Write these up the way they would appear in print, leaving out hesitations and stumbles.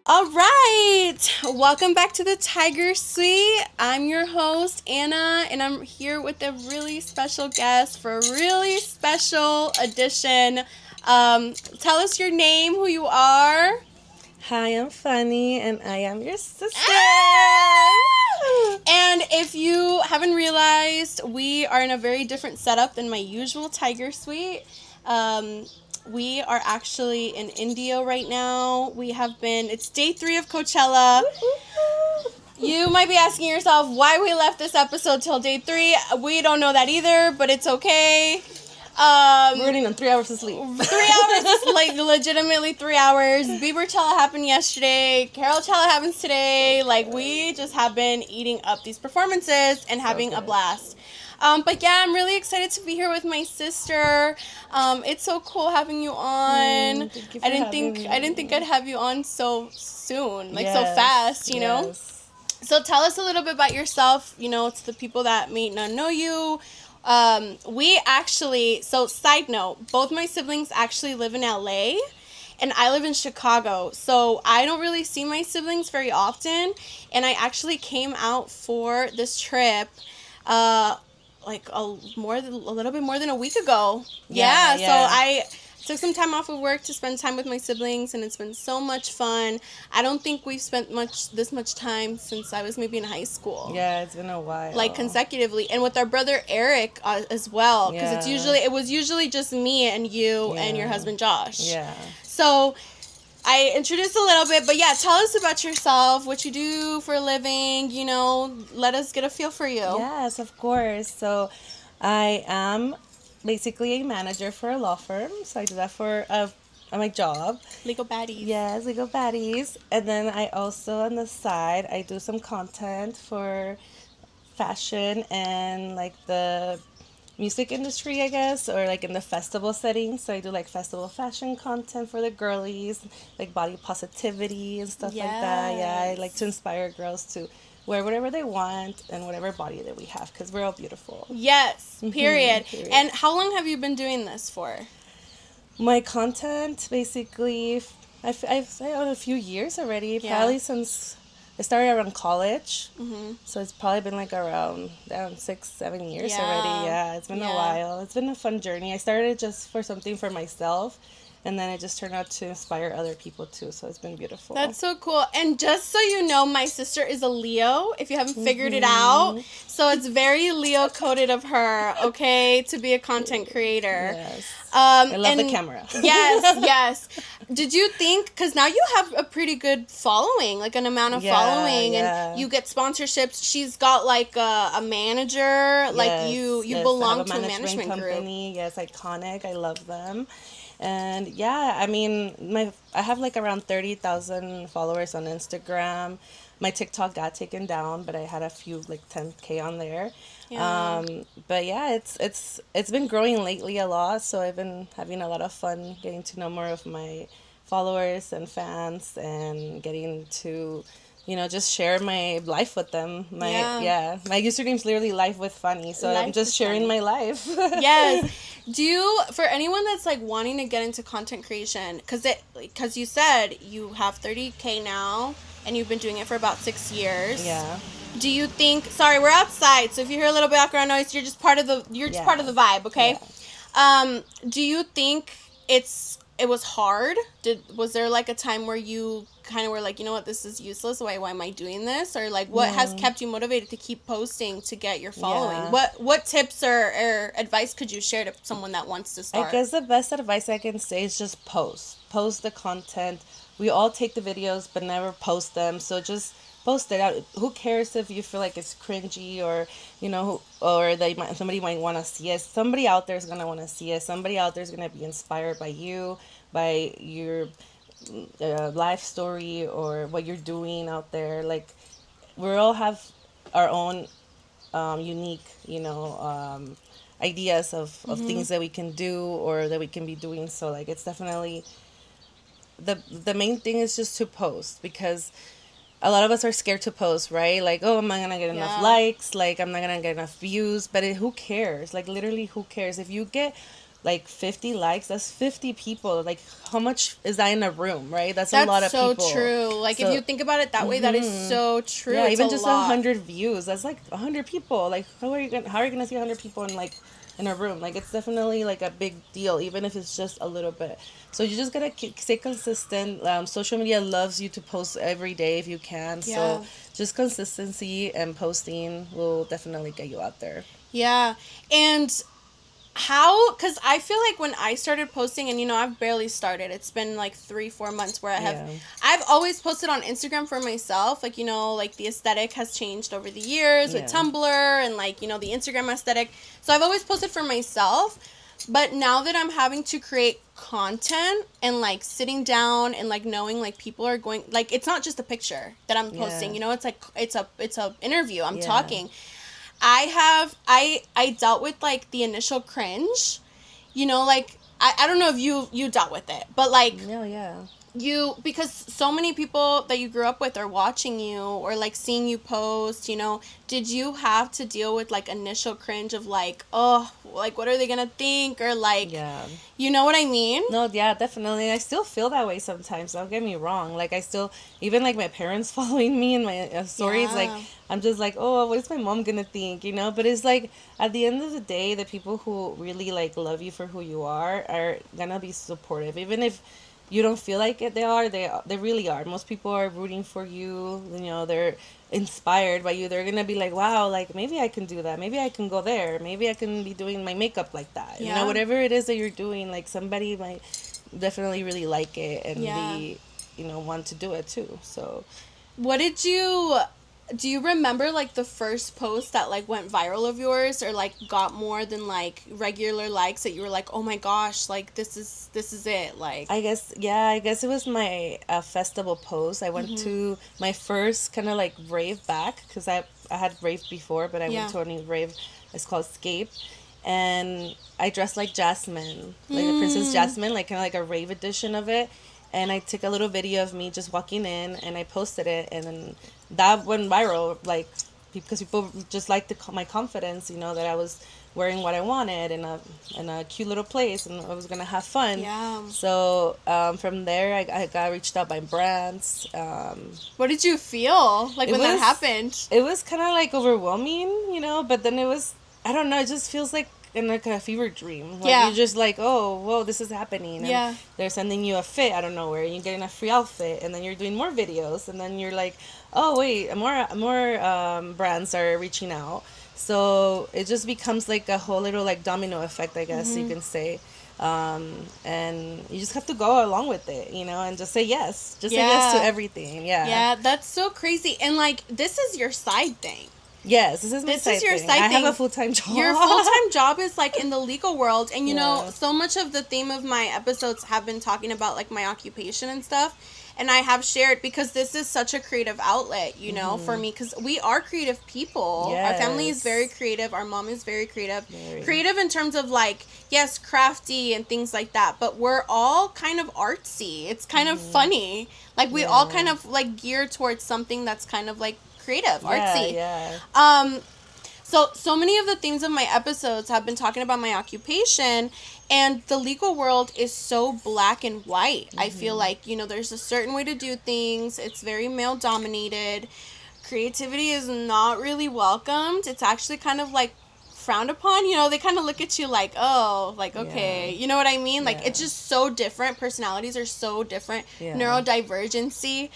All right, welcome back to the Tiger Suite. I'm your host, Anna, and I'm here with a really special guest for a really special edition. Tell us your name, who you are. Hi, I'm Fani, and I am your sister. And if you haven't realized, we are in a very different setup than my usual Tiger Suite. We are actually in Indio right now. It's day 3 of Coachella. You might be asking yourself why we left this episode till day 3. We don't know that either, but it's okay. We're running on 3 hours of sleep. 3 hours, like legitimately 3 hours. Bieberchella happened yesterday. Carolchella happens today. Like, we just have been eating up these performances and having a blast. But yeah, I'm really excited to be here with my sister. It's so cool having you on. Thank you I didn't think I'd have you on so soon, like so fast, you know. So tell us a little bit about yourself, to the people that may not know you. Side note, both my siblings actually live in LA and I live in Chicago. So I don't really see my siblings very often. And I actually came out for this trip, a little bit more than a week ago. Yeah. So I took some time off of work to spend time with my siblings, and it's been so much fun. I don't think we've spent this much time since I was maybe in high school. Yeah, it's been a while. Like consecutively, and with our brother Eric as well, because it was usually just me and you and your husband Josh. Yeah. So I introduced a little bit, but yeah, tell us about yourself, what you do for a living. Let us get a feel for you. Yes, of course. So I am basically a manager for a law firm. So I do that for my job. Legal baddies. Yes, legal baddies. And then I also, on the side, I do some content for fashion and like the music industry, I guess, or like in the festival setting. So I do like festival fashion content for the girlies, like body positivity and stuff like that. Yeah, I like to inspire girls to wear whatever they want and whatever body that we have, because we're all beautiful. Yes, period. And how long have you been doing this for? My content, basically, I've a few years already, probably since I started around college. So it's probably been like around 6-7 years already. Yeah, it's been a while. It's been a fun journey. I started just for something for myself, and then it just turned out to inspire other people too. So it's been beautiful. That's so cool. And just so you know, my sister is a Leo, if you haven't figured it out. So it's very Leo coded of her, okay, to be a content creator. Yes. I love the camera. Yes. Did you think, because now you have a pretty good following, like an amount of following, and you get sponsorships. She's got like a manager, like you belong to a management company. Yes, iconic. I love them. And yeah, I mean, I have like around 30,000 followers on Instagram. My TikTok got taken down, but I had a few, like 10K on there. Yeah. But yeah, it's been growing lately a lot, so I've been having a lot of fun getting to know more of my followers and fans, and getting to, just share my life with them. My username's literally Life with Funny, so I'm just sharing my life. Yes. For anyone that's like wanting to get into content creation, because you said you have 30K now and you've been doing it for about 6 years. Yeah. Do you think, sorry, we're outside, so if you hear a little background noise, you're just part of the vibe, okay? Yeah. Do you think it was hard? Was there like a time where you kind of were like, you know what, this is useless, why am I doing this? Or like, what has kept you motivated to keep posting to get your following? What tips or advice could you share to someone that wants to start? I guess the best advice I can say is just post the content. We all take the videos but never post them, so just post it out. Who cares if you feel like it's cringy, or somebody might want to see it. Somebody out there is going to want to see it. Somebody out there is going to be inspired by you, by your life story, or what you're doing out there. Like, we all have our own unique ideas of things that we can do or that we can be doing. So like, it's definitely the main thing is just to post, because a lot of us are scared to post, right? Like, oh, am I gonna get enough likes? Like, I'm not gonna get enough views. But who cares? Like, literally, who cares? If you get like 50 likes, that's 50 people. Like, how much is that in a room, right? That's a That's lot of so people. true. Like, if So you think about it that way, that is so true. yeah, It's a even just a lot. 100 views, that's like 100 people. Like, how are you gonna see 100 people in like in a room? Like, it's definitely like a big deal, even if it's just a little bit. So you just gotta stay consistent. Social media loves you to post every day if you can. So Yeah. just consistency and posting will definitely get you out there. Yeah. And how, because I feel like when I started posting, and I've barely started, it's been like 3-4 months where Yeah. I've always posted on Instagram for myself, like like the aesthetic has changed over the years with Yeah. Tumblr and like the Instagram aesthetic, so I've always posted for myself. But now that I'm having to create content and like sitting down and like knowing like people are going, like, it's not just a picture that I'm posting, Yeah. it's like it's a interview, I'm Yeah. talking. I dealt with like the initial cringe, like I don't know if you dealt with it, but like No, yeah. because so many people that you grew up with are watching you or like seeing you post, did you have to deal with like initial cringe of like, oh, like what are they gonna think, or like, Yeah. you know what I mean? No, yeah, definitely. I still feel that way sometimes. Don't get me wrong. Like, I still, even like my parents following me in my stories, like, Yeah. I'm just like, oh, what is my mom gonna think, you know? But it's like, at the end of the day, the people who really like love you for who you are gonna be supportive. Even if you don't feel like it, they really are. Most people are rooting for you, they're inspired by you. They're gonna be like, wow, like maybe I can do that, maybe I can go there, maybe I can be doing my makeup like that, Yeah. whatever it is that you're doing, like somebody might definitely really like it and Yeah. be want to do it too. So What did you do you remember like the first post that like went viral of yours, or like got more than like regular likes, that you were like, "Oh my gosh, like this is it." Like, I guess it was my festival post. I went to my first kind of like rave back, because I had raved before, but I went yeah. to a new rave. It's called Escape, and I dressed like Jasmine, like the Princess Jasmine, like kind of like a rave edition of it. And I took a little video of me just walking in, and I posted it, and then that went viral, like, because people just liked my confidence, that I was wearing what I wanted in a cute little place, and I was gonna have fun. Yeah. So from there, I got reached out by brands. What did you feel like when that happened? It was kind of like overwhelming, but then it was, I don't know, it just feels like in like a fever dream. Like, Yeah. you're just like, oh, whoa, this is happening. And Yeah. they're sending you a fit out of nowhere. You're getting a free outfit, and then you're doing more videos, and then you're like, oh wait, more brands are reaching out. So it just becomes like a whole little like domino effect, I guess you can say. And you just have to go along with it, and just say yes. Just say yes to Yeah. everything. Yeah. Yeah, that's so crazy. And like, this is your side thing. Yes, this is my This side is your thing. side I thing. have a full-time job. Your full-time job is like in the legal world, and Yeah. so much of the theme of my episodes have been talking about like my occupation and stuff, and I have shared, because this is such a creative outlet, for me, because we are creative people. Our family is Yes. very creative. Our mom is very creative. Very. Creative in terms of like, yes, crafty and things like that, but we're all kind of artsy. It's kind of funny. Like, we all Yeah. kind of like gear towards something that's kind of like creative, Yeah, artsy. yeah. So many of the themes of my episodes have been talking about my occupation, and the legal world is so black and white. I feel like, there's a certain way to do things. It's very male dominated. Creativity is not really welcomed. It's actually kind of like frowned upon. They kind of look at you like, oh, like, okay. Yeah. You know what I mean? Like, Yeah. it's just so different. Personalities are so different. Yeah. Neurodivergency.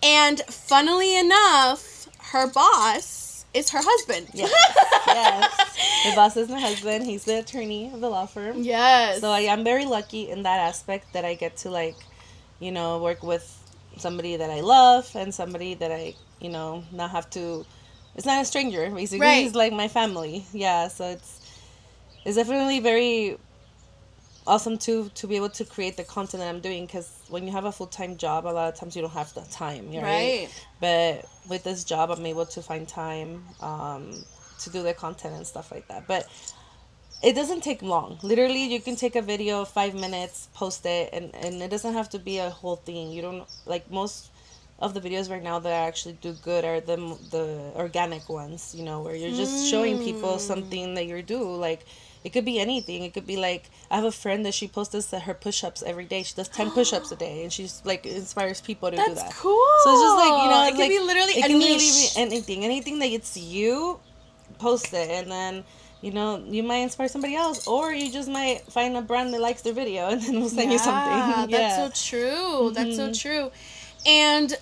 And funnily enough, her boss is her husband. Yes. Yes. My boss is my husband. He's the attorney of the law firm. Yes. So I'm very lucky in that aspect, that I get to like, work with somebody that I love, and somebody that I, not have to. It's not a stranger, basically. Right. He's like my family. Yeah. So it's definitely very awesome to be able to create the content that I'm doing, because when you have a full-time job, a lot of times you don't have the time, right? But with this job, I'm able to find time to do the content and stuff like that. But it doesn't take long. Literally, you can take a video, 5 minutes, post it, and it doesn't have to be a whole thing. You don't, like, most of the videos right now that I actually do good are the organic ones, where you're just showing people something that you do, like, It could be anything. It could be like, I have a friend that she posts her push-ups every day. She does 10 push-ups a day, and she's like inspires people to do That's that. cool. So it's just like, It it's could like be literally it a can literally be niche. anything that it's you, post it, and then you might inspire somebody else, or you just might find a brand that likes their video, and then we'll send you Yeah, something. that's Yeah. so true. That's so true. And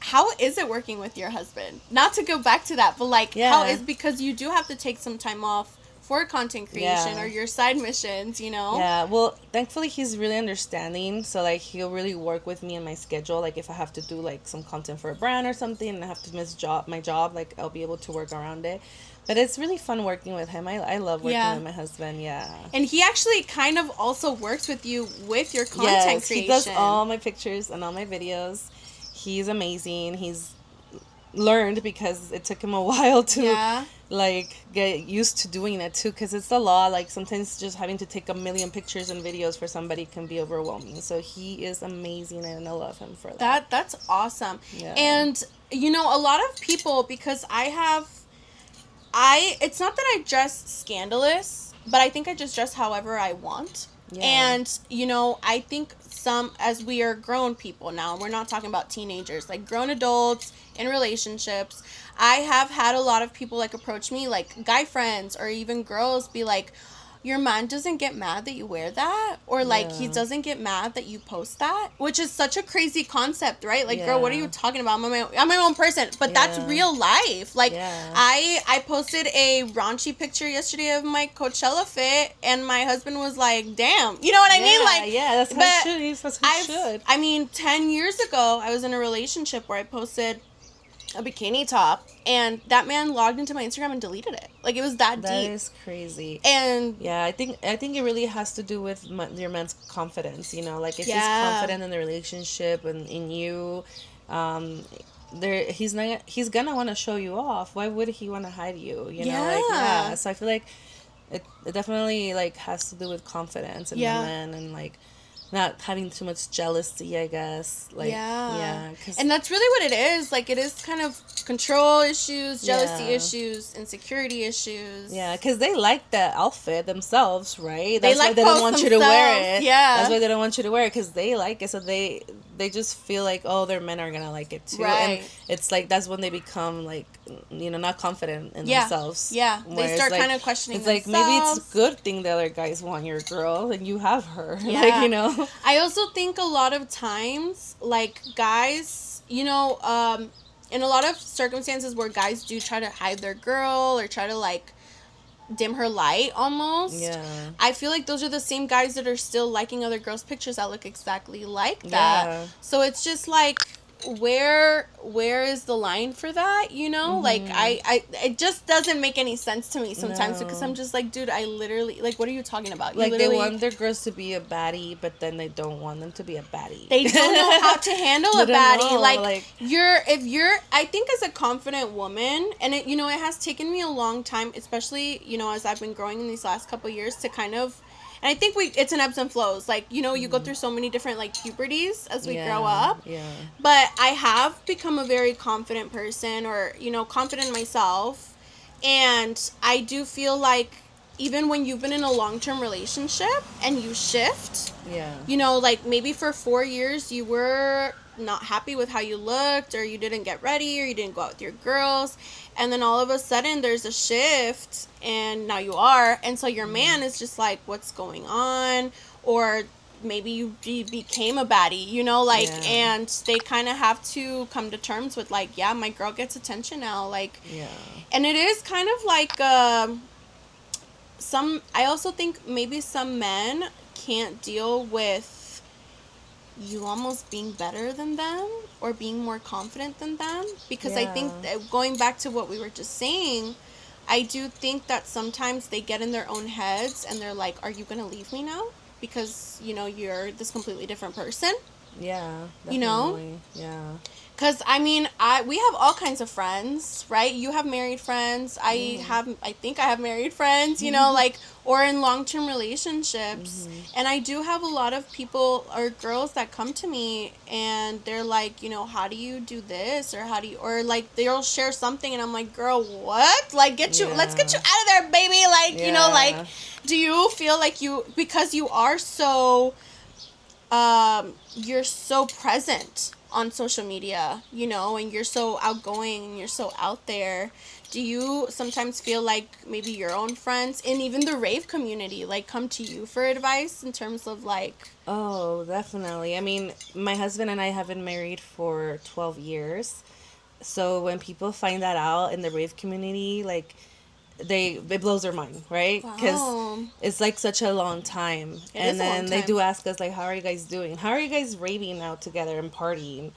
how is it working with your husband? Not to go back to that, but like, how Yeah. is, because you do have to take some time off for content creation or Yeah. your side missions, you know? Yeah, well, thankfully he's really understanding. So like he'll really work with me in my schedule. Like if I have to do like some content for a brand or something and I have to miss my job, like I'll be able to work around it. But it's really fun working with him. I love working Yeah. with my husband. Yeah. And he actually kind of also works with you with your content Yes, he does creation. all my pictures and all my videos. He's amazing. He's learned because it took him a while to Yeah. like get used to doing it too, because it's a lot. Like sometimes just having to take a million pictures and videos for somebody can be overwhelming. So he is amazing and I love him for that. That's awesome. Yeah. And a lot of people, because I it's not that I dress scandalous, but I think I just dress however I want. Yeah. And I think as we are grown people now, we're not talking about teenagers, like grown adults in relationships. I have had a lot of people like approach me, like guy friends or even girls, be like, your man doesn't get mad that you wear that, or like he Yeah. doesn't get mad that you post that, which is such a crazy concept, right? Like, girl, what are Yeah. you talking about? I'm my own person, but that's Yeah. real life. Like, Yeah. I posted a raunchy picture yesterday of my Coachella fit, and my husband was like, damn, you know what I mean? Like, yeah, that's how but it should. That's how it should. I mean, 10 years ago, I was in a relationship where I posted a bikini top, and that man logged into my Instagram and deleted it. Like, it was that That deep. is crazy. And yeah, I think it really has to do with your man's confidence. Like if he's Yeah. confident in the relationship and in you, he's gonna want to show you off. Why would he want to hide you? Yeah. So I feel like it definitely like has to do with confidence in Yeah. the man, and like not having too much jealousy, I guess. Like, yeah. 'cause- And that's really what it is. Like, it is kind of control issues, jealousy Yeah. issues, insecurity issues. yeah, because they like the outfit themselves, right? They That's why like they don't post want you to wear themselves, it. yeah. That's why they don't want you to wear it, because they like it. So they just feel like, oh, their men are gonna like it too. Right. And it's like that's when they become like, not confident in Yeah. themselves. Yeah. They Where it's start like- kind of questioning It's like maybe themselves. it's a good thing the other guys want your girl and you have her. Yeah. I also think a lot of times, like, guys, in a lot of circumstances where guys do try to hide their girl or try to, like, dim her light almost. Yeah. I feel like those are the same guys that are still liking other girls' pictures that look exactly like that. Yeah. So it's just like, where is the line for that, like it just doesn't make any sense to me sometimes, No. because I'm just like, dude, I literally, like, what are you talking about? Like, you they literally want their girls to be a baddie, but then they don't want them to be a baddie. they don't know how to handle a They don't baddie. know, Like, like- I think as a confident woman, and it has taken me a long time, especially, as I've been growing in these last couple years, to kind of, and I think it's an ebbs and flows. Like, you go through so many different, like, puberties as we grow up. Yeah. But I have become a very confident person, or, confident in myself. And I do feel like even when you've been in a long-term relationship and you shift, Yeah. like, maybe for 4 years you were not happy with how you looked, or you didn't get ready, or you didn't go out with your girls, and then all of a sudden there's a shift and now you are, and so your man is just like, what's going on? Or maybe you became a baddie, like, Yeah. and they kind of have to come to terms with, like, yeah, my girl gets attention now, like. Yeah. And it is kind of like I also think maybe some men can't deal with you almost being better than them or being more confident than them, because I think Yeah. that, going back to what we were just saying, I do think that sometimes they get in their own heads and they're like, are you going to leave me now? Because, you're this completely different person. Yeah, You know? definitely. Yeah. Because I mean, we have all kinds of friends, right? You have married friends. I think I have married friends. You know, like, or in long term relationships. And I do have a lot of people or girls that come to me and they're like, you know, how do you do this, or how do you, or like they'll share something, and I'm like, girl, what? Like, let's get Yeah. you out of there, baby. Like, you know, like, Yeah. do you feel like because you are so you're so present on social media, you know, and you're so outgoing and you're so out there. Do you sometimes feel like maybe your own friends and even the rave community like come to you for advice in terms of like, Oh, definitely. I mean, my husband and I have been married for 12 years. So when people find that out in the rave community, like, it blows their mind, right? Because wow, it's like such a long time. it is And a long then they time. do ask us, like, how are you guys doing? How are you guys raving out together and partying,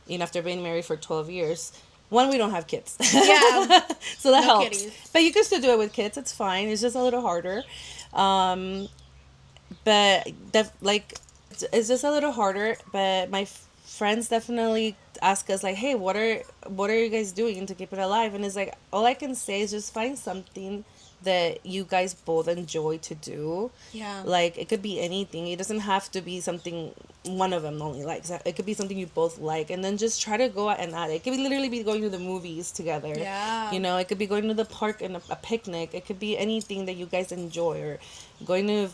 you know, after being married for 12 years? One, we don't have kids. Yeah, So that no helps. kitties. But you can still do it with kids. It's fine. It's just a little harder. Um, but like it's just a little harder, but my friends definitely ask us like, hey, what are you guys doing to keep it alive? And it's like, all I can say is just find something that you guys both enjoy to do. Yeah. Like, it could be anything. It doesn't have to be something one of them only likes. It could be something you both like, and then just try to go out and at it. It could literally be going to the movies together. Yeah. You know, it could be going to the park and a picnic. It could be anything that you guys enjoy, or going to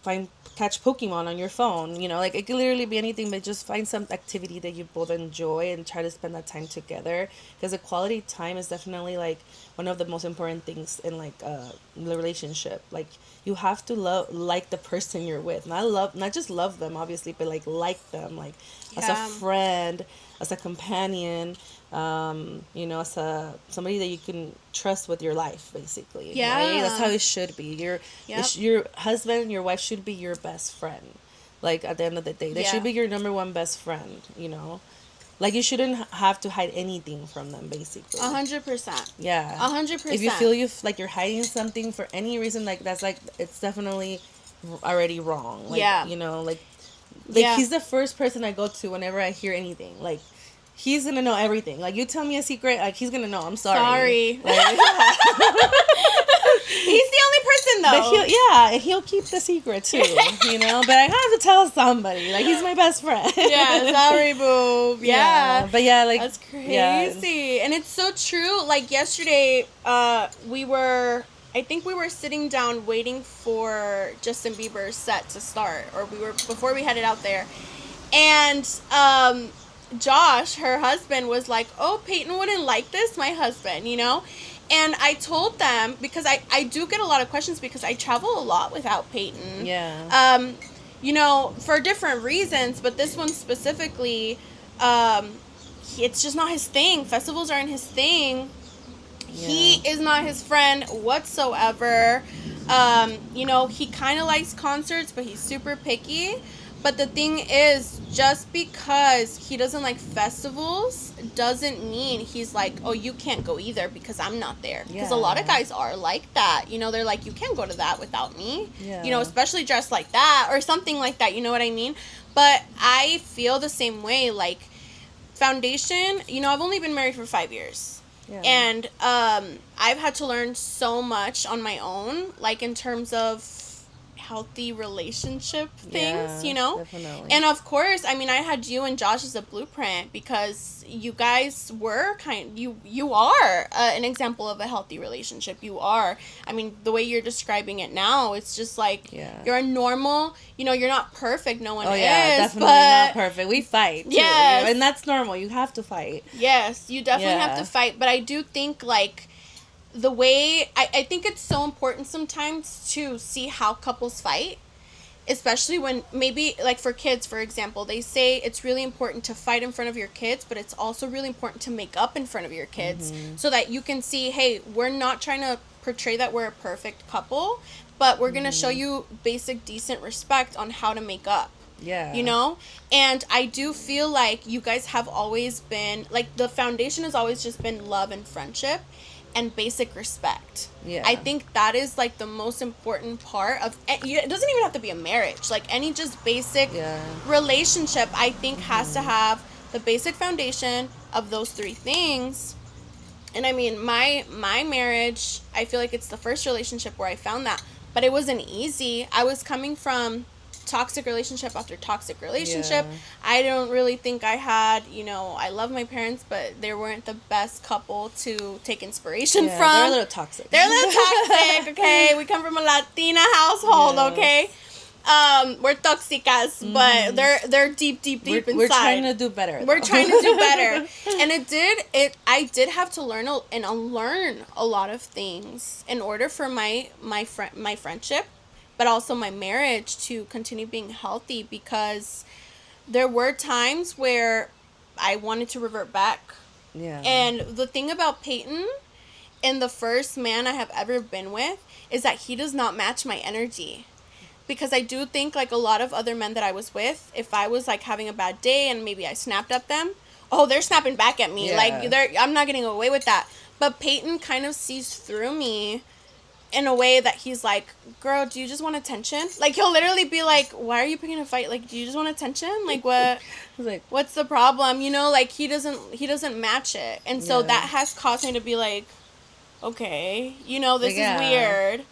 find catch Pokemon on your phone. You know, like, it could literally be anything, but just find some activity that you both enjoy and try to spend that time together. Because the quality time is definitely like one of the most important things in like the relationship. Like, you have to like the person you're with, not just love them obviously, but like them, like as a Yeah. friend, as a companion, you know, as somebody that you can trust with your life, basically. Right? That's Yeah. how it should be. Yep. Your husband and your wife should be your best friend. Like, at the end of the day, they Yeah. should be your number one best friend. You know, like, you shouldn't have to hide anything from them, basically. 100%. Yeah. 100%. If you feel like you're hiding something for any reason, like, that's like, it's definitely already wrong. Like, Yeah. you know, like Yeah. he's the first person I go to whenever I hear anything. Like, he's gonna know everything. Like, you tell me a secret, like, he's gonna know. I'm sorry. Sorry. Like, He's the only person though. but he'll keep the secret too, you know. But I have to tell somebody. Like, he's my best friend. Yeah, sorry, boo. Yeah. But yeah, like, That's crazy. yeah. And it's so true. Like yesterday, I think we were sitting down waiting for Justin Bieber's set to start, or before we headed out there. And Josh, her husband, was like, "Oh, Peyton wouldn't like this, my husband, you know?" And I told them, because I do get a lot of questions because I travel a lot without Peyton. Yeah. You know, for different reasons, but this one specifically, it's just not his thing. Festivals aren't his thing. Yeah. He is not his friend whatsoever. You know, he kind of likes concerts, but he's super picky. But the thing is, just because he doesn't like festivals doesn't mean he's like, oh, you can't go either because I'm not there. Because a lot of guys are like that. You know, they're like, you can't go to that without me. Yeah. You know, especially dressed like that or something like that. You know what I mean? But I feel the same way. Like, foundation, you know, I've only been married for 5 years. Yeah. And I've had to learn so much on my own, like in terms of healthy relationship things, you know? Definitely. And of course, I mean, I had you and Josh as a blueprint because you guys were you are an example of a healthy relationship. You are. I mean, the way you're describing it now, it's just like, you're a normal, you know, you're not perfect. No one is. Definitely but not perfect. We fight too, yes. you know, and that's normal. You have to fight. Yes, you definitely have to fight. But I do think, like, the way I think it's so important sometimes to see how couples fight, especially when maybe, like, for kids, for example, they say it's really important to fight in front of your kids, but it's also really important to make up in front of your kids, so that you can see, hey, we're not trying to portray that we're a perfect couple, but we're going to show you basic decent respect on how to make up. Yeah. You know? And I do feel like you guys have always been, like, the foundation has always just been love and friendship. and basic respect. Yeah. I think that is like the most important part of it. Doesn't even have to be a marriage. Like any just basic relationship, I think has to have the basic foundation of those three things. And I mean, my marriage, I feel like it's the first relationship where I found that, but it wasn't easy. I was coming from toxic relationship after toxic relationship. Yeah. I don't really think I had, I love my parents, but they weren't the best couple to take inspiration from. They're a little toxic. They're a little toxic, okay? We come from a Latina household, Yes. Okay? We're toxicas, but they're deep inside. We're trying to do better. We're trying to do better. And I did have to learn and unlearn a lot of things in order for my friendship, but also my marriage to continue being healthy, because there were times where I wanted to revert back. Yeah. And the thing about Peyton and the first man I have ever been with is that he does not match my energy. Because I do think, like, a lot of other men that I was with, if I was, like, having a bad day and maybe I snapped at them, they're snapping back at me. Yeah. Like, I'm not getting away with that. But Peyton kind of sees through me in a way that he's like, girl, do you just want attention? Like, he'll literally be like, why are you picking a fight? Like, do you just want attention? Like, what? Like, what's the problem? Like, he doesn't match it. And so that has caused me to be like, okay, this is weird.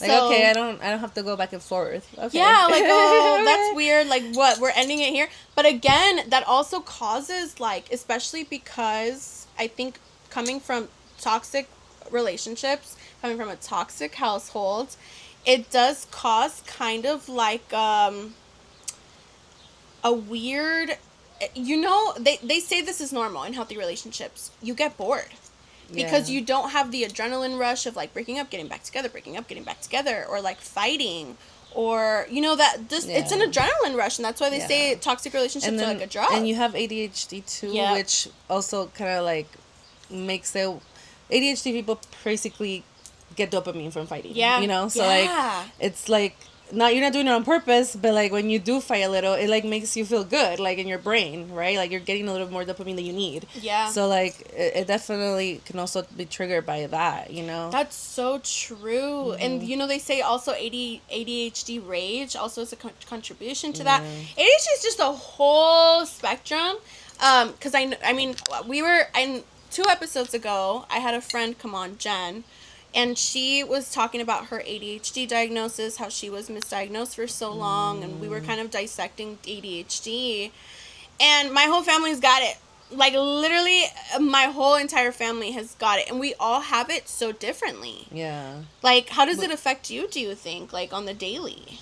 Like, okay, I don't have to go back and forth. Okay. Yeah, like, that's weird. Like, what? We're ending it here. But again, that also causes, like, especially because I think coming from toxic relationships, coming from a toxic household, it does cause kind of like a weird, they say this is normal in healthy relationships. You get bored. Because you don't have the adrenaline rush of, like, breaking up, getting back together, or, like, fighting, or, it's an adrenaline rush, and that's why they say toxic relationships are like a drug. And you have ADHD, too, which also kind of, like, makes it... ADHD people basically get dopamine from fighting, So, like, it's, like... you're not doing it on purpose, but, like, when you do fight a little, it, like, makes you feel good, like, in your brain, right? Like, you're getting a little more dopamine than you need. Yeah. So, like, it definitely can also be triggered by that, That's so true. And, they say also ADHD rage also is a contribution to that. ADHD is just a whole spectrum. Because, I mean, we were... 2 episodes ago, I had a friend come on, Jen, and she was talking about her ADHD diagnosis, how she was misdiagnosed for so long, and we were kind of dissecting ADHD. And my whole family's got it. Like, literally, my whole entire family has got it. And we all have it so differently. Yeah. Like, how does it affect you, do you think, like, on the daily?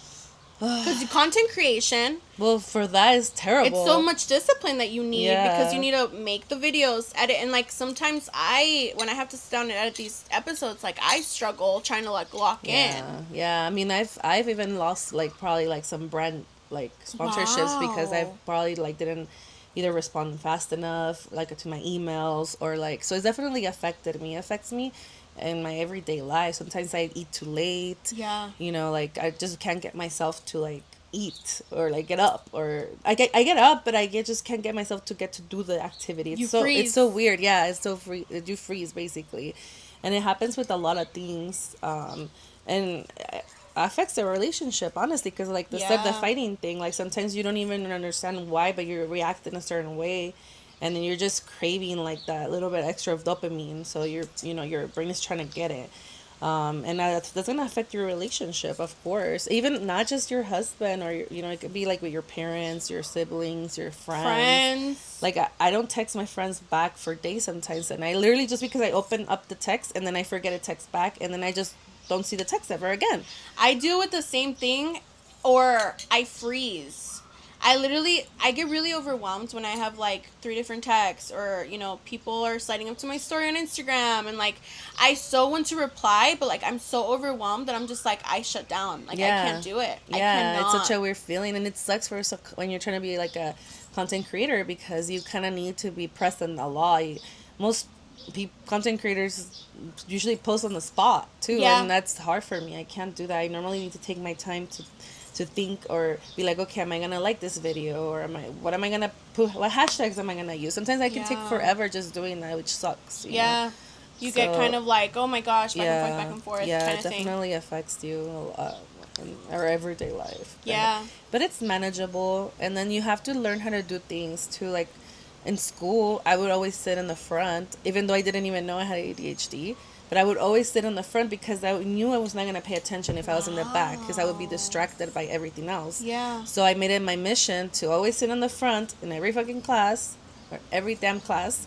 Because content creation... Well, for that is terrible. It's so much discipline that you need, because you need to make the videos, edit, and, like, sometimes when I have to sit down and edit these episodes, like, I struggle trying to, like, lock in. Yeah, I mean, I've even lost, like, probably, like, some brand, like, sponsorships because I probably, like, didn't either respond fast enough, like, to my emails, or, like, so it's definitely affected me. It affects me in my everyday life. Sometimes I eat too late. Yeah. Like, I just can't get myself to, like, eat or, like, get up, or I get up, but I just can't get myself to get to do the activity. It's so weird. Yeah, it's so free. You freeze, basically. And it happens with a lot of things. And it affects the relationship, honestly, because, like, the fighting thing, like, sometimes you don't even understand why, but you react in a certain way. And then you're just craving, like, that little bit extra of dopamine. So your brain is trying to get it. And that's going to affect your relationship, of course. Even not just your husband, or, it could be, like, with your parents, your siblings, your friends. Like, I don't text my friends back for days sometimes. And I literally, just because I open up the text and then I forget to text back, and then I just don't see the text ever again. I deal with the same thing, or I freeze. I get really overwhelmed when I have, like, 3 different texts, or, people are sliding up to my story on Instagram, and, like, I so want to reply, but, like, I'm so overwhelmed that I'm just, like, I shut down. Like, I can't do it. I cannot. It's such a weird feeling, and it sucks when you're trying to be, like, a content creator, because you kind of need to be present a lot. Most content creators usually post on the spot, too, and that's hard for me. I can't do that. I normally need to take my time to think, or be like, okay, am I gonna like this video, or what am I gonna put, what hashtags am I gonna use? Sometimes I can take forever just doing that, which sucks. You know? You get kind of like, oh my gosh, back and forth yeah, kind it of thing. definitely affects you a lot in our everyday life. Yeah. But it's manageable, and then you have to learn how to do things too. Like in school, I would always sit in the front, even though I didn't even know I had ADHD. But I would always sit in the front because I knew I was not going to pay attention if I was in the back, because I would be distracted by everything else. Yeah. So I made it my mission to always sit in the front in every fucking class, or every damn class,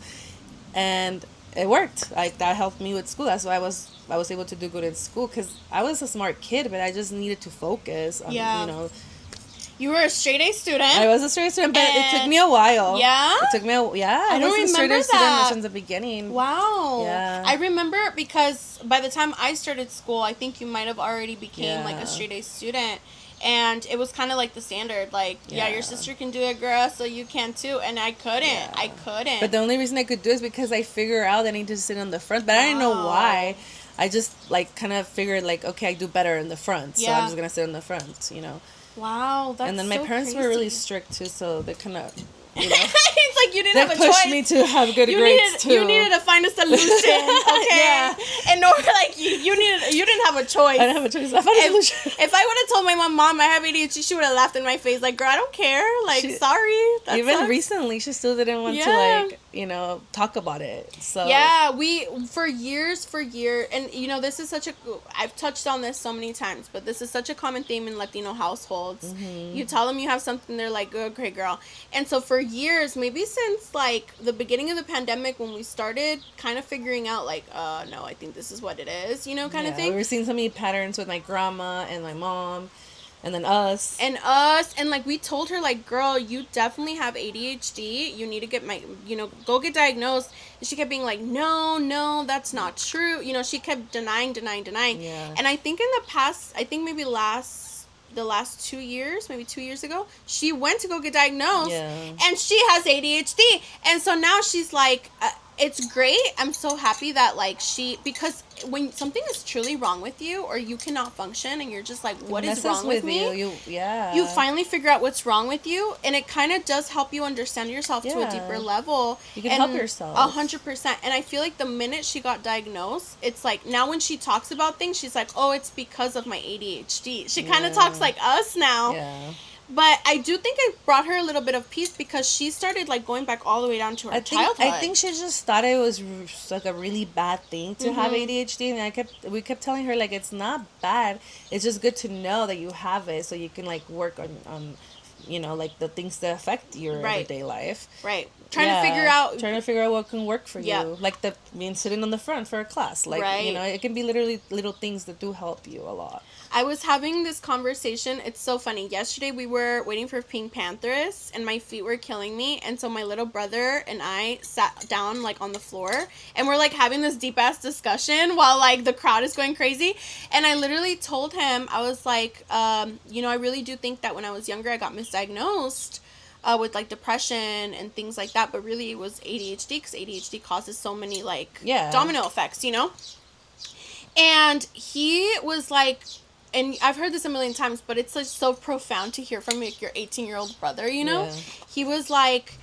and it worked. Like that helped me with school. That's why I was able to do good in school, because I was a smart kid, but I just needed to focus on, you know. You were a straight A student. I was a straight A student, but it took me a while. Yeah? It took me I don't was a straight remember A student that. since the beginning. Wow. Yeah. I remember because by the time I started school, I think you might have already became like a straight A student. And it was kind of like the standard, like, your sister can do it, girl, so you can too. And I couldn't. Yeah. I couldn't. But the only reason I could do it is because I figured out that I need to sit on the front. But I didn't know why. I just, like, kind of figured, like, okay, I do better in the front. So I'm just going to sit in the front, you know. Wow, that's And then my parents were really strict, too, so they kind of, you know. It's like you didn't have a choice. They pushed me to have good grades, too. You needed to find a solution, okay? Yeah. And no, like, you didn't have a choice. I didn't have a choice. I found a solution. If I would have told my mom I have ADHD, she would have laughed in my face, like, girl, I don't care. Like, sorry. That even sucks. Recently, she still didn't want to, like, you know, talk about it. So yeah, for years, and you know, this is I've touched on this so many times, but this is such a common theme in Latino households. Mm-hmm. You tell them you have something, they're like, okay, girl. And so for years, maybe since like the beginning of the pandemic, when we started kind of figuring out like, no, I think this is what it is, you know, kind of thing. We were seeing so many patterns with my grandma and my mom. And then us. And like, we told her, like, girl, you definitely have ADHD. You need to get go get diagnosed. And she kept being like, no, that's not true. You know, she kept denying. Yeah. And I think in the past, maybe the last 2 years, maybe 2 years ago, she went to go get diagnosed. Yeah. And she has ADHD. And so now she's like, it's great. I'm so happy that, like, because when something is truly wrong with you, or you cannot function, and you're just like, what is wrong with me? You finally figure out what's wrong with you, and it kind of does help you understand yourself to a deeper level. You can help yourself. 100%. And I feel like the minute she got diagnosed, it's like, now when she talks about things, she's like, oh, it's because of my ADHD. She kind of talks like us now. Yeah. But I do think I brought her a little bit of peace, because she started, like, going back all the way down to her childhood. I think she just thought it was like a really bad thing to have ADHD, and we kept telling her, like, it's not bad. It's just good to know that you have it, so you can, like, work on you know, like, the things that affect your everyday life. Right. Trying to figure out what can work for you. Like sitting on the front for a class. Like, you know, it can be literally little things that do help you a lot. I was having this conversation. It's so funny. Yesterday we were waiting for Pink Panthers, and my feet were killing me. And so my little brother and I sat down, like, on the floor, and we're, like, having this deep ass discussion while, like, the crowd is going crazy. And I literally told him, I was like, you know, I really do think that when I was younger, I got misdiagnosed with, like, depression and things like that, but really it was ADHD, because ADHD causes so many, like, domino effects, you know? And he was like, and I've heard this a million times, but it's, like, so profound to hear from, like, your 18-year-old brother, you know? Yeah. He was like,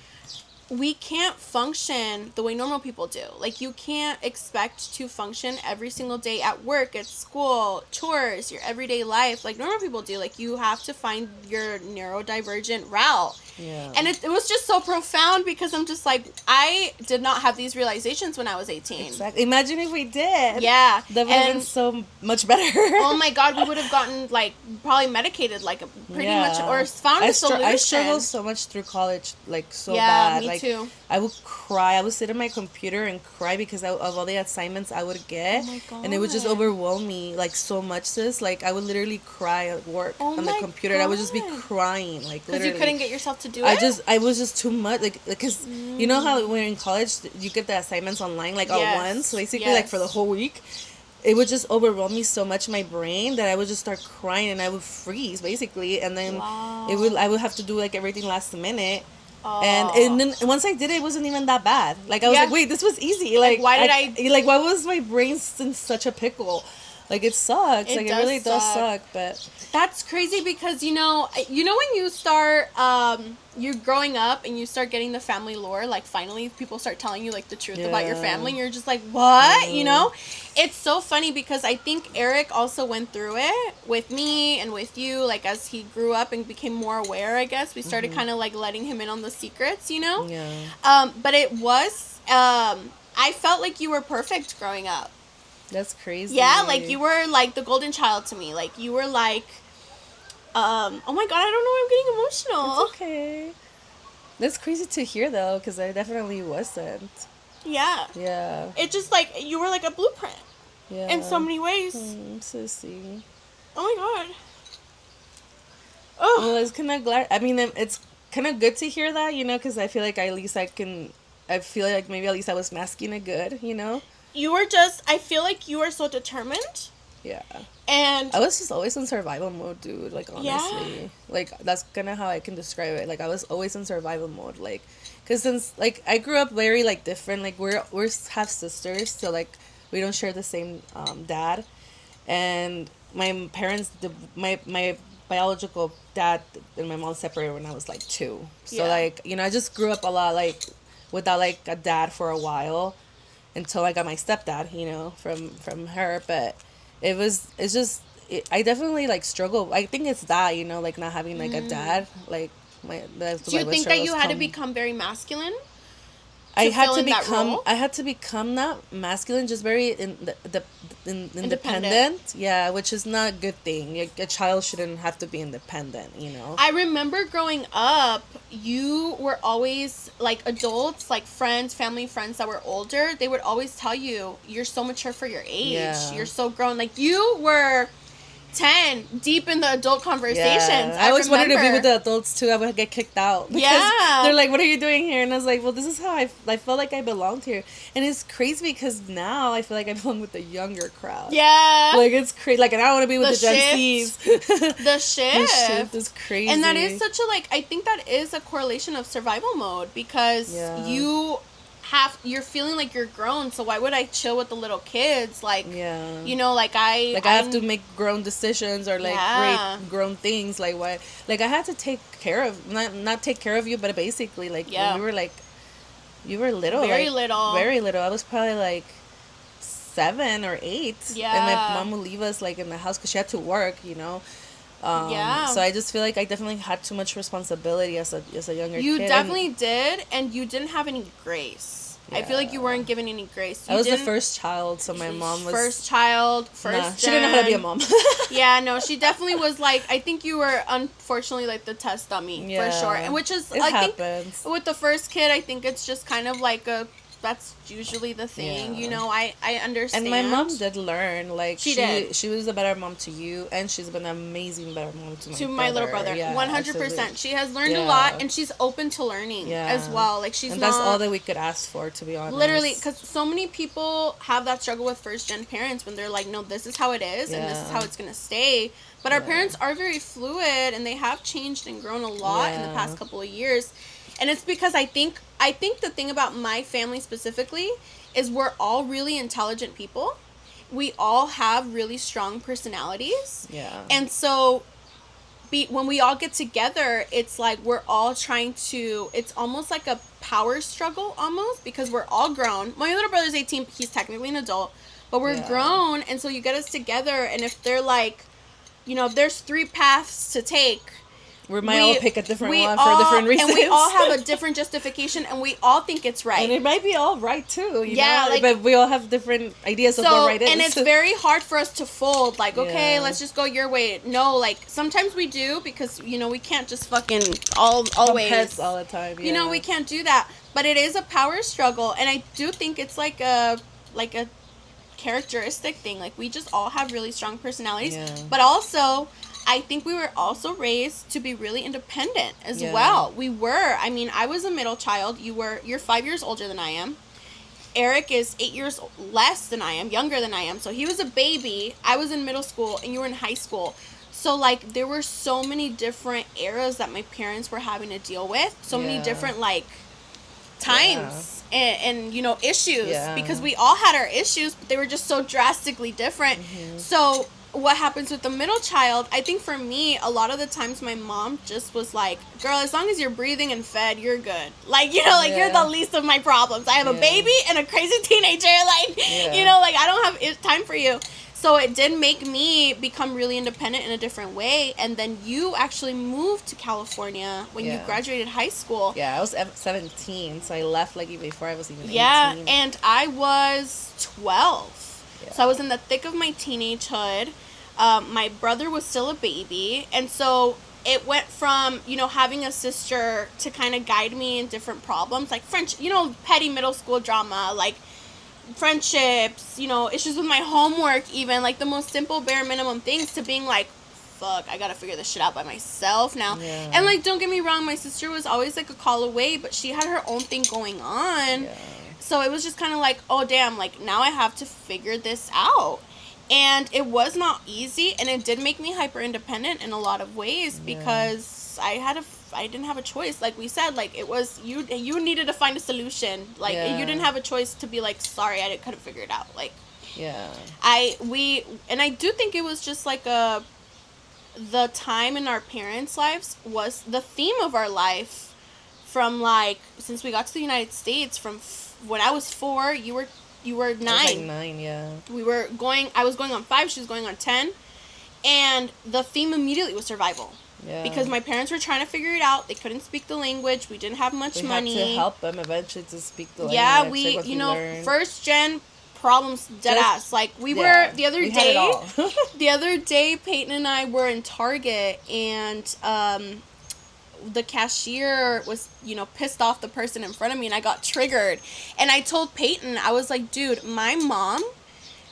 we can't function the way normal people do. Like, you can't expect to function every single day at work, at school, chores, your everyday life, like normal people do. Like, you have to find your neurodivergent route. Yeah. And it was just so profound, because I'm just like, I did not have these realizations when I was 18. Exactly. Imagine if we did. Yeah. That would have been so much better. Oh my God, we would have gotten, like, probably medicated, like, pretty much, or found a solution. I struggled so much through college, like, so bad. Me like, too. I would cry. I would sit at my computer and cry because of all the assignments I would get. Oh my God. And it would just overwhelm me, like, so much, sis. Like, I would literally cry at work on the computer. And I would just be crying, like, literally. Because you couldn't get yourself to do it? I was just too much, like, because you know how when you're in college, you get the assignments online, like, all at once, basically, like, for the whole week. It would just overwhelm me so much in my brain that I would just start crying, and I would freeze, basically, and then I would have to do, like, everything last minute. And then once I did it, it wasn't even that bad. Like, I was like, wait, this was easy. Like, why was my brain in such a pickle? Like, it sucks. It Like, it does really does suck. suck, but That's crazy because when you start you're growing up and you start getting the family lore, like finally people start telling you like the truth about your family, and you're just like, what? It's so funny because I think Eric also went through it with me and with you, like as he grew up and became more aware. I guess we started kind of like letting him in on the secrets. yeah. But it was I felt like you were perfect growing up. That's crazy. Yeah, like you were like the golden child to me. Like you were like, oh my god, I don't know why I'm getting emotional. It's okay. That's crazy to hear though, because I definitely wasn't. Yeah. Yeah. It just like you were like a blueprint Yeah. in so many ways. Sissy. Oh my god. Well, Oh, it's kind of glad. I mean, it's kind of good to hear that, because I feel like at least I can. I feel like maybe at least I was masking it good. you were just. I feel like you were so determined, Yeah. and I was just always in survival mode, dude. Like, Yeah. honestly. Like, that's kind of how I can describe it. Like, I was always in survival mode. Like, because since, like, I grew up very, like, different. Like, we're half sisters. So, like, we don't share the same dad. And my parents, my biological dad and my mom separated when I was, like, 2. So, Yeah. like, I just grew up a lot, like, without, like, a dad for a while. Until I got my stepdad, from her. But I definitely like struggle. I think it's that, like not having like a dad, like that's do you why think that you struggles had to come. become very masculine? I had fill to in that become role? I had to become not masculine, just very independent. Yeah, which is not a good thing. A child shouldn't have to be independent. I remember growing up, you were always like adults, like friends, family friends that were older. They would always tell you, "You're so mature for your age. Yeah. You're so grown." Like you were 10 deep in the adult conversations. Yeah. I always wanted to be remember. with the adults too. I would get kicked out because Yeah. they're like, "What are you doing here?" And I was like, "Well, this is how I felt like I belonged here." And it's crazy because now I feel like I belong with the younger crowd. Yeah. Like, it's crazy. Like, and I want to be with the Gen shift. Zs. The shift. is crazy. And that is such a I think that is a correlation of survival mode because Yeah. you're feeling like you're grown, so why would I chill with the little kids? Like, Yeah. like I have to make grown decisions or like Yeah. great grown things. Like, what? Like, I had to take care of not take care of you, but basically like Yeah. when we were like, you were little, Very like, little. very little. I was probably like 7 or 8. Yeah. And my mom would leave us like in the house because she had to work. Yeah. So I just feel like I definitely had too much responsibility as a younger You kid. definitely did, and you didn't have any grace. I feel like you Yeah. weren't given any grace. I You was the didn't- first child, so my mom was first child, first Nah, she didn't know how to be a gen. mom. Yeah, no, she definitely was like, I think you were unfortunately like the test dummy Yeah. for sure. And which is, It I happens. think with the first kid, I think it's just kind of like that's usually the thing, Yeah. I understand. And my mom did learn, like, She did. She was a better mom to you, and she's been an amazing better mom to my little brother. Yeah, 100%. absolutely. She has learned a Yeah. lot, and she's open to learning Yeah. as well. Like, she's And not... that's all that we could ask for, to be honest. Literally, because so many people have that struggle with first-gen parents when they're like, no, this is how it is, and this is Yeah. how it's going to stay. But our Yeah. parents are very fluid, and they have changed and grown a lot in the Yeah. past couple of years. And it's because I think the thing about my family specifically is we're all really intelligent people. We all have really strong personalities. Yeah. And so when we all get together, it's like we're all trying to, it's almost like a power struggle almost, because we're all grown. My little brother's 18, he's technically an adult, but we're Yeah. grown, and so you get us together, and if they're like, if there's 3 paths to take, we might all pick a different one for all- different reasons. and we all have a different justification, and we all think it's right. And it might be all right, too, Yeah, know? like- but we all have different ideas of what right is. And it's very hard for us to fold, like, okay, Yeah. let's just go your way. No, like, sometimes we do, because, we can't just fucking always. Heads all the time, yeah. We can't do that. But it is a power struggle, and I do think it's like a characteristic thing. Like, we just all have really strong personalities. Yeah. But also, I think we were also raised to be really independent as Yeah. well. We were. I mean, I was a middle child. You're 5 years older than I am. Eric is 8 years less than I am, younger than I am. So he was a baby. I was in middle school, and you were in high school. So, like, there were so many different eras that my parents were having to deal with. So many Yeah. different, like, times. and issues, Yeah. because we all had our issues, but they were just so drastically different. So what happens with the middle child, I think for me, a lot of the times my mom just was like, girl, as long as you're breathing and fed, you're good. Like, you're the least of my problems. I have a baby and a crazy teenager. Like, like, I don't have time for you. So it did make me become really independent in a different way. And then you actually moved to California when you graduated high school. Yeah, I was 17, so I left like even before I was even 18. Yeah, and I was 12. Yeah. So I was in the thick of my teenagehood. My brother was still a baby. And so it went from, having a sister to kind of guide me in different problems. Like petty middle school drama, like friendships, issues with my homework, even like the most simple bare minimum things, to being like, fuck, I gotta figure this shit out by myself now. Yeah. And like, don't get me wrong, my sister was always like a call away, but she had her own thing going on. Yeah. So it was just kind of like, oh damn, like now I have to figure this out. And it was not easy, and it did make me hyper independent in a lot of ways, because I didn't have a choice. Like we said, like it was you needed to find a solution. Like you didn't have a choice to be like, sorry, I couldn't figure it out. Like I do think it was just like the time in our parents' lives was the theme of our life, from like since we got to the United States. From when I was 4, you were 9. I was like 9, yeah. I was going on 5, she was going on 10. And the theme immediately was survival. Yeah. Because my parents were trying to figure it out. They couldn't speak the language. We didn't have much money. We had to help them eventually to speak the language. Yeah, we first gen problems, dead ass. Like were the other day. The other day, Peyton and I were in Target, and the cashier was, pissed off the person in front of me, and I got triggered. And I told Peyton, I was like, dude, my mom,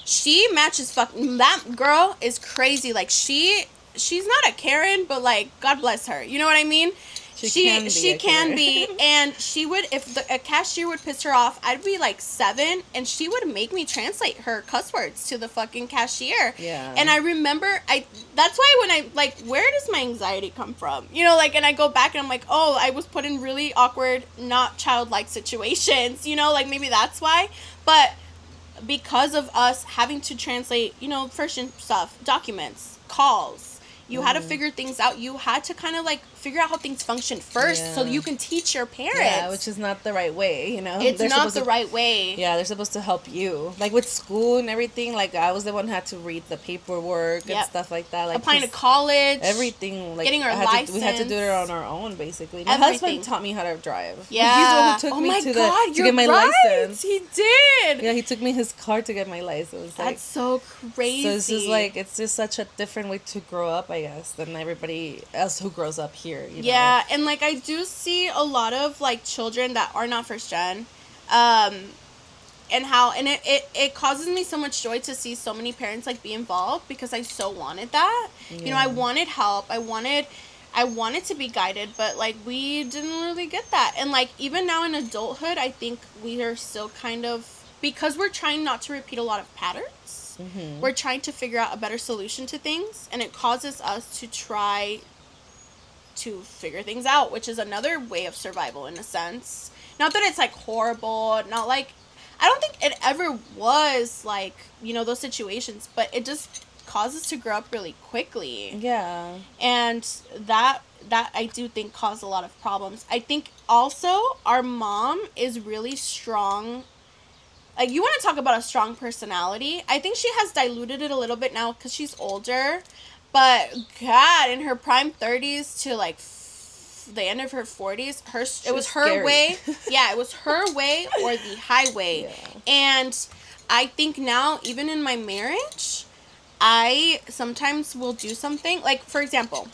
she matches that girl is crazy. Like she's not a Karen, but like, God bless her. You know what I mean? She can be, and she would, if a cashier would piss her off, I'd be like 7, and she would make me translate her cuss words to the fucking cashier. Yeah. And I remember, that's why when I, like, where does my anxiety come from? Like, and I go back and I'm like, oh, I was put in really awkward, not childlike situations, like maybe that's why. But because of us having to translate, first stuff, documents, calls, you had to figure things out. You had to kind of like figure out how things function first, so you can teach your parents. Yeah, which is not the right way, It's not the right way. Yeah, they're supposed to help you. Like with school and everything, like I was the one who had to read the paperwork and stuff like that. Like applying to college. Everything. Like getting our license. We had to do it on our own, basically. My husband taught me how to drive. Yeah. He's the one who took me to get my license. He did. Yeah, he took me his car to get my license. That's so crazy. So it's just such a different way to grow up, I guess, than everybody else who grows up here. Yeah, and like I do see a lot of like children that are not first gen, and it causes me so much joy to see so many parents like be involved, because I so wanted that. Yeah. I wanted help. I wanted to be guided, but like we didn't really get that. And like even now in adulthood, I think we are still kind of, because we're trying not to repeat a lot of patterns. Mm-hmm. We're trying to figure out a better solution to things, and it causes us to try to figure things out, which is another way of survival in a sense. Not that it's like horrible, not like, I don't think it ever was like, those situations, but it just causes to grow up really quickly. Yeah. And that I do think caused a lot of problems. I think also our mom is really strong. Like, you want to talk about a strong personality. I think she has diluted it a little bit now because she's older. But, God, in her prime 30s to, like, the end of her 40s, it was her scary. way. Yeah, it was her way or the highway. Yeah. And I think now, even in my marriage, I sometimes will do something. Like, for example,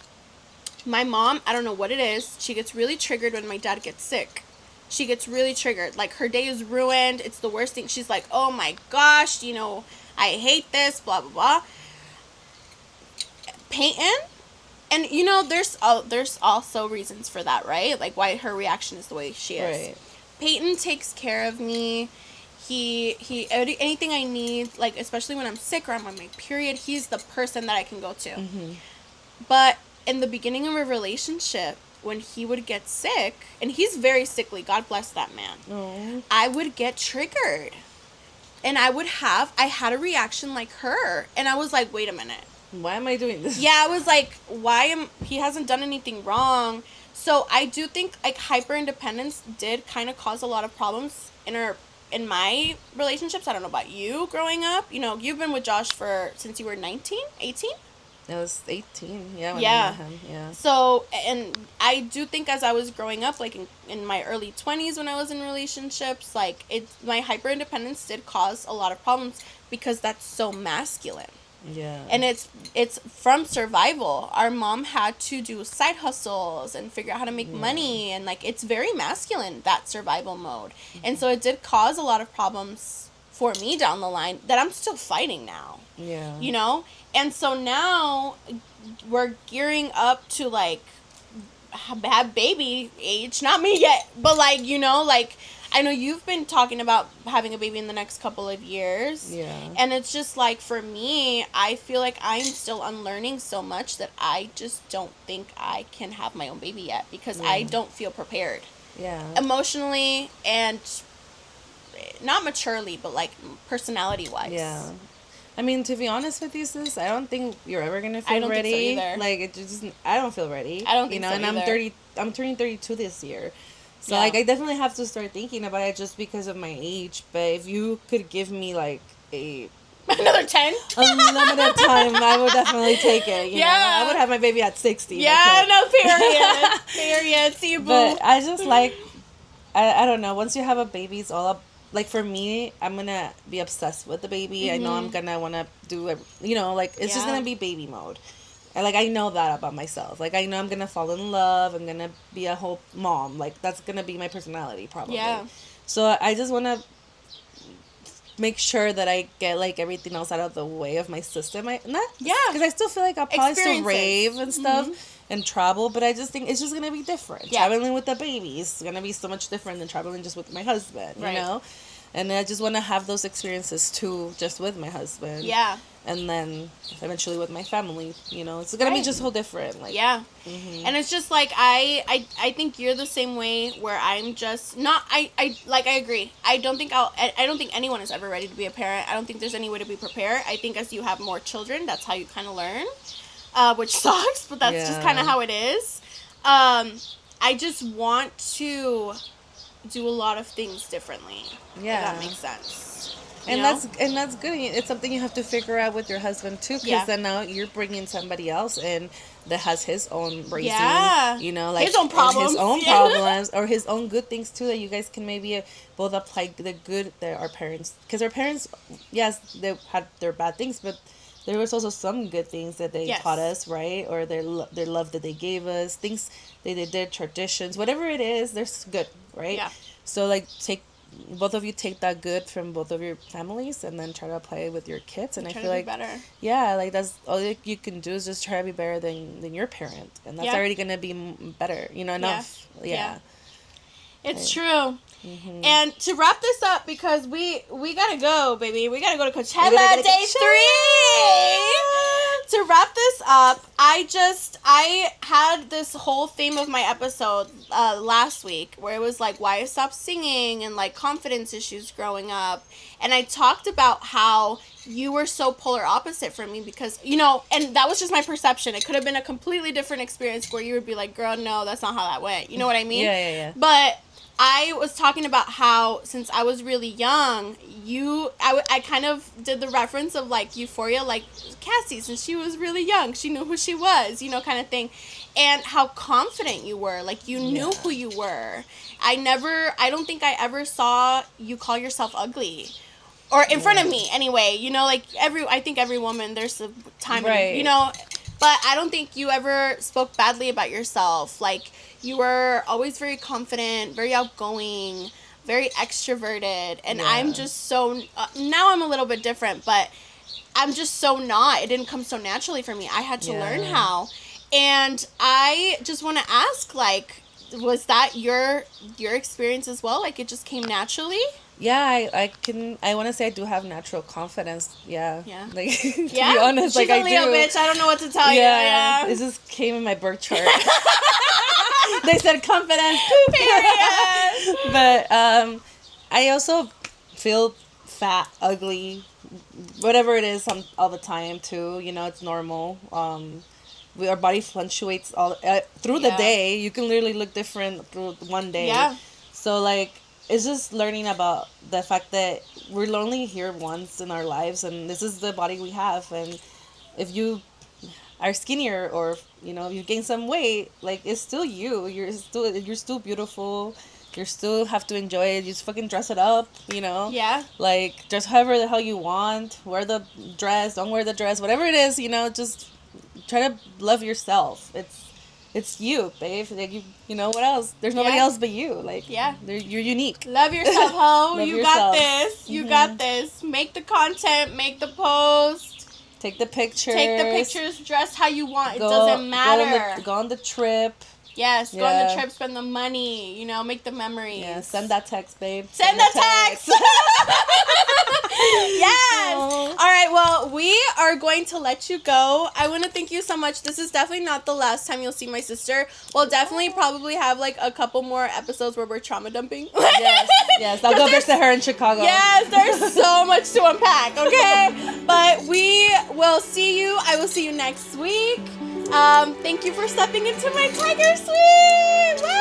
my mom, I don't know what it is, she gets really triggered when my dad gets sick. She gets really triggered. Like, her day is ruined. It's the worst thing. She's like, oh, my gosh, I hate this, blah, blah, blah. Peyton, and there's also reasons for that, right? Like why her reaction is the way she is. Right. Peyton takes care of me. He anything I need, like especially when I'm sick or I'm on my period, he's the person that I can go to. Mm-hmm. But in the beginning of a relationship, when he would get sick, and he's very sickly, God bless that man, Oh. I would get triggered. And I had a reaction like her. And I was like, wait a minute. Why am I doing this? Yeah, I was like, he hasn't done anything wrong. So I do think like hyper independence did kind of cause a lot of problems in my relationships. I don't know about you growing up. You know, you've been with Josh since you were 19, 18? I was 18, yeah, when Yeah. I met him, yeah. So, and I do think as I was growing up, like in my early 20s when I was in relationships, like my hyper independence did cause a lot of problems because that's so masculine. Yeah. And it's from survival. Our mom had to do side hustles and figure out how to make money, and like it's very masculine, that survival mode. And so it did cause a lot of problems for me down the line that I'm still fighting now. Yeah. You know? And so now we're gearing up to like have baby age. Not me yet, but like, you know, like I know you've been talking about having a baby in the next couple of years. Yeah. And it's just like, for me, I feel like I'm still unlearning so much that I just don't think I can have my own baby yet because I don't feel prepared. Yeah. Emotionally and not maturely, but like personality wise. Yeah. I mean, to be honest with you, sis, I don't think you're ever gonna feel ready. Think so either. Like it just, I don't feel ready. I don't think so and either. I'm turning 32 this year. So, like, I definitely have to start thinking about it just because of my age. But if you could give me, like, another 10? unlimited time, I would definitely take it. You know? I would have my baby at 60. Yeah, no, period. Period. See you, boo. But I just, like, I don't know. Once you have a baby, it's all up. Like, for me, I'm going to be obsessed with the baby. Mm-hmm. I know I'm going to want to do, you know, like, it's just going to be baby mode. And, like, I know that about myself. Like, I know I'm going to fall in love. I'm going to be a whole mom. Like, that's going to be my personality, probably. Yeah. So, I just want to make sure that I get, like, everything else out of the way of my system. Because I still feel like I'll probably still rave and stuff and travel. But I just think it's just going to be different. Yeah. Traveling with the baby is going to be so much different than traveling just with my husband, you know? And I just want to have those experiences, too, just with my husband. Yeah. And then eventually with my family, you know, it's gonna be just whole different. Like, and it's just like I think you're the same way where I'm just not I agree. I don't think anyone is ever ready to be a parent. I don't think there's any way to be prepared. I think as you have more children, that's how you kind of learn, which sucks, but that's just kind of how it is. I just want to do a lot of things differently. Yeah, if that makes sense. And that's good. It's something you have to figure out with your husband too, because then now you're bringing somebody else in that has his own raising, you know, like his own problems, or his own good things too, that you guys can maybe both apply the good that our parents, because our parents, yes, they had their bad things, but there was also some good things that they taught us, right? Or their love that they gave us, things they did, traditions, whatever it is, there's good, right? Yeah. So like both of you take that good from both of your families and then try to apply it with your kids, and I feel like better. Yeah, like that's all you can do is just try to be better than your parent, and that's already gonna be better, you know, enough. Yeah. It's true. Mm-hmm. And to wrap this up, because we gotta go, baby. We gotta go to Coachella Day 3. To wrap this up, I had this whole theme of my episode last week where it was like why I stopped singing and like confidence issues growing up. And I talked about how you were so polar opposite from me because, you know, and that was just my perception. It could have been a completely different experience where you would be like, girl, no, that's not how that went. You know what I mean? Yeah. But I was talking about how since I was really young, I kind of did the reference of like Euphoria, like Cassie, since she was really young, she knew who she was, you know, kind of thing, and how confident you were, like you knew who you were. I don't think I ever saw you call yourself ugly, or in front of me anyway, you know, like I think every woman, there's a time, you know, but I don't think you ever spoke badly about yourself. Like you were always very confident, very outgoing, very extroverted, and I'm just so now I'm a little bit different, but I'm just so not. It didn't come so naturally for me. I had to learn how, and I just want to ask, like, was that your experience as well? Like it just came naturally? Yeah, I want to say I do have natural confidence. Yeah. Like, to be She's honest, like a Leo, bitch. I don't know what to tell you. Yeah. It just came in my birth chart. They said confidence. Period. But I also feel fat, ugly, whatever it is, all the time too. You know, it's normal. Our body fluctuates all through the Yeah. day. You can literally look different through one day. Yeah. So like, it's just learning about the fact that we're only here once in our lives, and this is the body we have. And if you are skinnier, or you know, you gain some weight, like, it's still you. You're still beautiful. You still have to enjoy it. You just fucking dress it up, you know. Yeah. Like, dress however the hell you want. Wear the dress. Don't wear the dress. Whatever it is, you know. Just try to love yourself. It's you, babe. Like, you know what else? There's nobody Yeah. else but you. Like, Yeah. you're unique. Love yourself, ho. Love You got yourself. this. You got this. Make the content. Make the post. Take the pictures. Take the pictures. Dress how you want. It doesn't matter. Go on the trip. Yes. Go on Yeah. the trip. Spend the money. You know, make the memories. Yeah, send that text, babe. Send the text. Yes. Oh. All right. Well, we are going to let you go. I want to thank you so much. This is definitely not the last time you'll see my sister. We'll definitely probably have like a couple more episodes where we're trauma dumping. Yes. I'll go visit her in Chicago. Yes, there's so much to unpack, okay? But we will see you. I will see you next week. Thank you for stepping into my tiger suite. Woo!